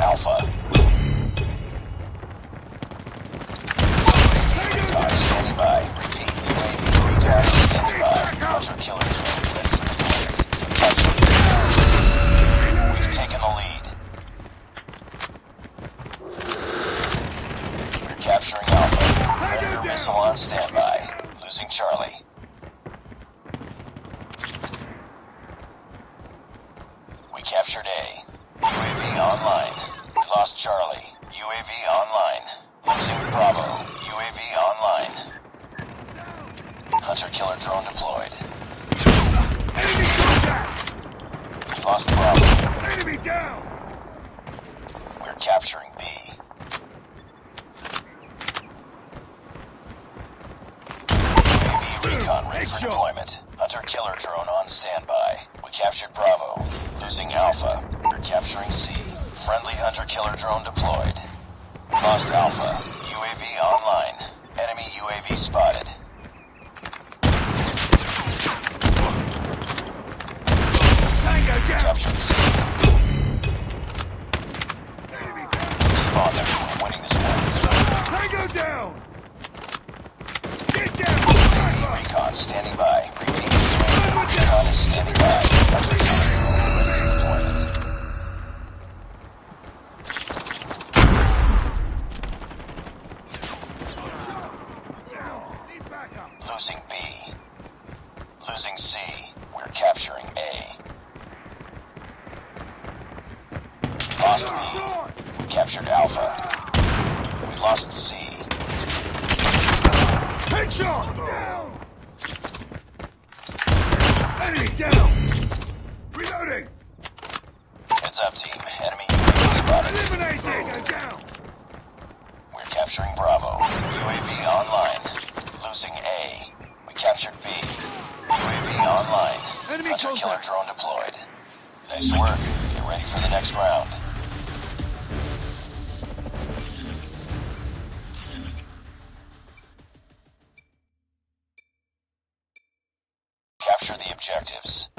Alpha. UAV recon standing by. Repeat, UAV recon standing by. Hunter killer drone ready for deployment. Capture. We've taken the lead. We're capturing Alpha. Predator missile on standby. Losing Charlie. We captured A. UAV online. We lost Charlie. UAV online. Losing Bravo. UAV online. Hunter killer drone deployed. Enemy contact! We lost Bravo. Enemy down! We're capturing B. UAV recon ready for deployment. Hunter killer drone on standby. We captured Bravo. Losing Alpha. We're capturing C. Friendly hunter killer drone deployed. Lost Alpha. UAV online. Enemy UAV spotted. Tango down! Captured C. Enemy Keep on them. We're winning this one. Tango down! Get down! UAV recon standing by. Repeat. UAV recon is standing by. Hunter killer drone ready for deployment. Need backup! Losing B. Losing C. We're capturing A. Lost B. We captured Alpha. We lost C. Headshot! Down! Enemy down! Reloading! Heads up, team. Enemy UAV spotted. Eliminated! Go down! We're capturing Bravo. UAV online. Losing A. We captured B. UAV online. Enemy Hunter killer contact. drone deployed. Nice work. Get ready for the next round. Capture the objectives.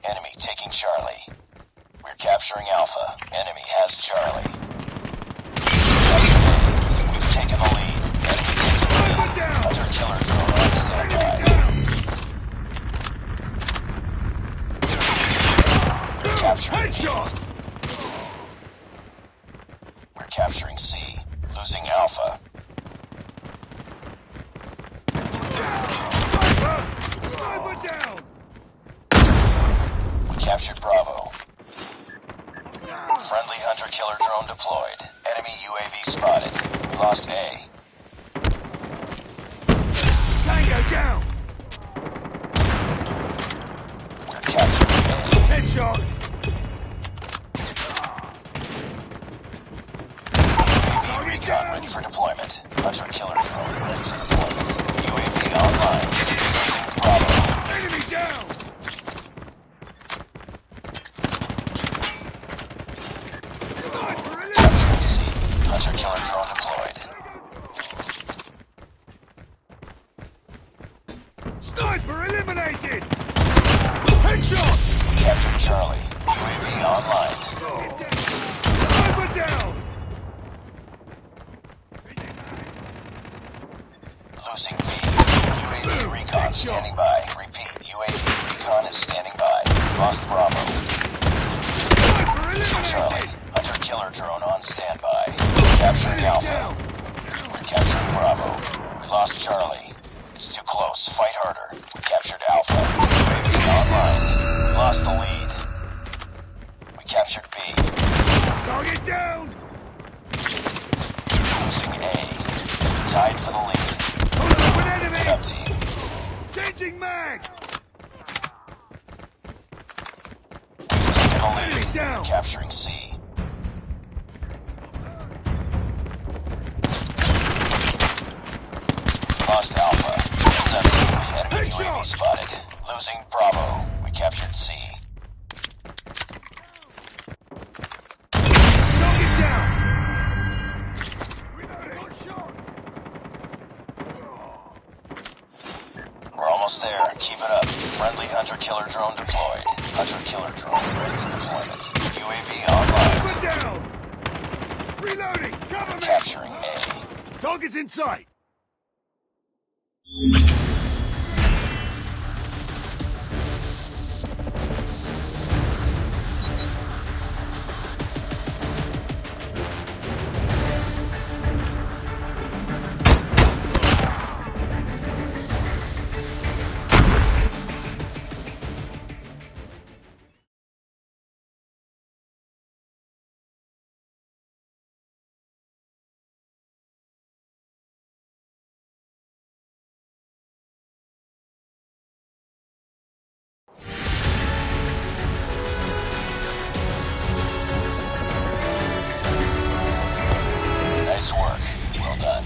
Enemy taking Charlie. We're capturing Alpha. Enemy has Charlie. We've taken the lead. Enemy taking the lead. Hunter killer drone on standby. We're capturing Headshot! We're capturing C. Losing Alpha. Sniper! Sniper down! We captured Bravo. Friendly hunter killer drone deployed. Enemy UAV spotted. We lost A. Tango down! We're capturing A. Headshot! UAV recon ready for deployment. Hunter killer drone ready for deployment. UAV online. Losing Bravo. Enemy down! Sniper eliminated! Capturing C. Hunter killer drone deployed. Sniper eliminated! Headshot! We captured Charlie. UAV online. Sniper down! Losing B. UAV recon standing by. Repeat. UAV recon is standing by. Lost Bravo. Sniper Losing Charlie. eliminated! Hunter killer drone on standby. Capturing Alpha. We're capturing Bravo. We lost Charlie. It's too close. Fight harder. We captured Alpha. UAV online. We lost the lead. We captured B. Target down! Losing A. We tied for the lead. Hold up with Get enemy! up, team. Changing mag! We've taken the Enemy lead. down! Capturing C. Lost Alpha. Heads up, team. Enemy UAV Headshot! spotted. Losing Bravo. We captured C. Target down! We're almost there. Keep it up. Friendly hunter killer drone deployed. Hunter killer drone ready for deployment. UAV online. Sniper down! Reloading! Cover me! Capturing A. Target's in sight! Nice work. Well done.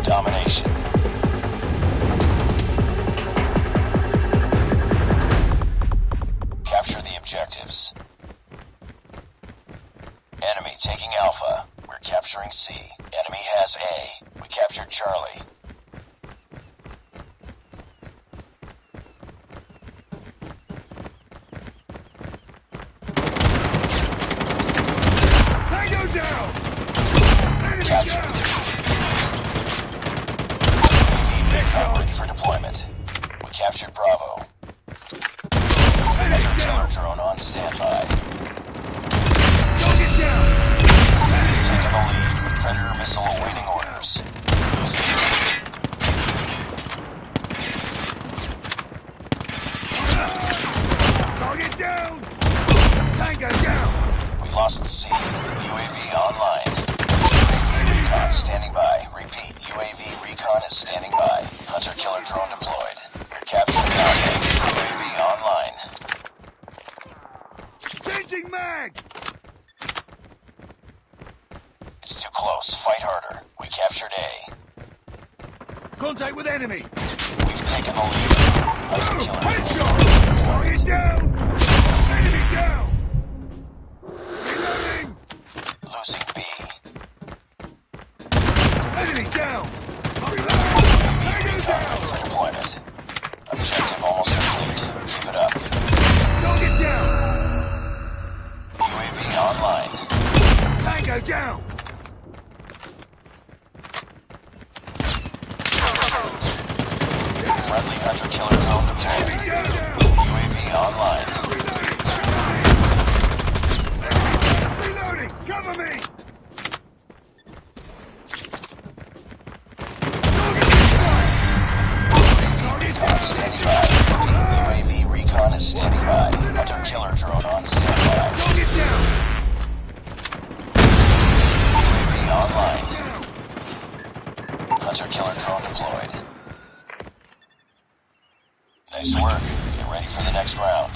Domination. Capture the objectives. Enemy taking Alpha. We're capturing C. Enemy has A. We captured Charlie. Tango down! Enemy Capture. down! Recon ready for deployment. We captured Bravo. Enemy Killer down! drone on standby. Target down! Taking the lead. Predator missile awaiting orders. Losing C. Target down! Tango down! We lost C. UAV online. UAV recon standing by. Repeat. UAV recon is standing by. Hunter-killer drone deployed. We're capturing Alpha. UAV online. Changing mag! It's too close. Fight harder. We captured A. Contact with enemy! We've taken the lead. Hunter-killer drone Headshot! deployed. Target down! Enemy down! Reloading! Losing B. Enemy down! Reloading! UAV Tango recon ready down! for deployment. Objective almost complete. Keep it up. Target down! UAV online. Tango down! Friendly hunter-killer drone deployed. Enemy down! UAV online. Reloading! Cover me! Recon standing by. UAV recon is standing by. Hunter-killer drone on standby. Target down! UAV online. Hunter-killer drone deployed. Nice work. Get ready for the next round.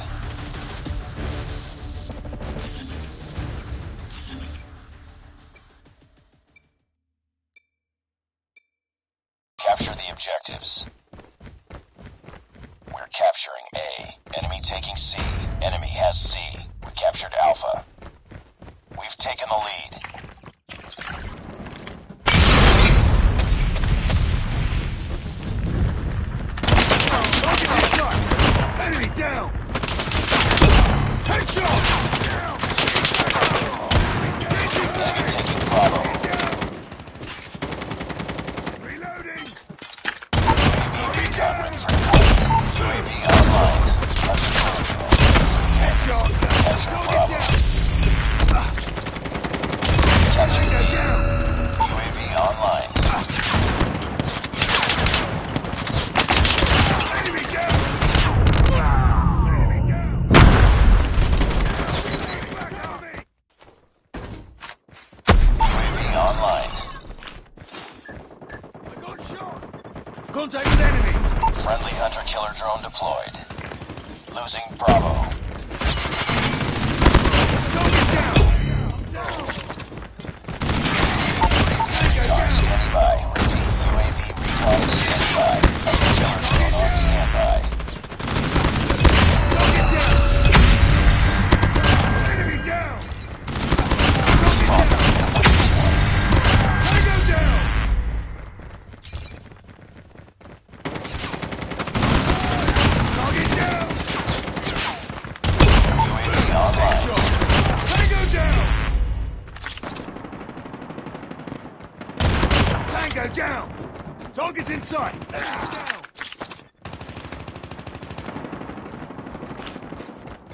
objectives. We're capturing A. Enemy taking C. Enemy has C. We captured Alpha. We've taken the lead. Target in sight! Enemy down! Headshot! Enemy taking Bravo. Reloading! UAV recon ready for deployment. UAV online. Headshot! Capture Target Bravo. down! Capture Tango B. down! UAV online. Enemy down! Enemy down! Back on me! UAV online. I got shot! Contact with enemy! Friendly hunter-killer drone deployed. Losing Bravo. Target down! Recon standing by. Repeat, UAV recon standing by. Hunter-killer drone on standby. Target down! Enemy down! Keep on moving to win this one. Tango down! Target down! UAV online. Tango down! Tango down! Target's in sight! Down!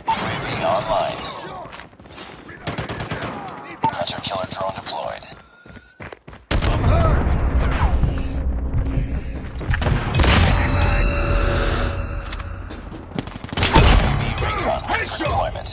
UAV online. Shot! Hunter-killer drone deployed. I'm hurt! UAV recon ready for Headshot! deployment.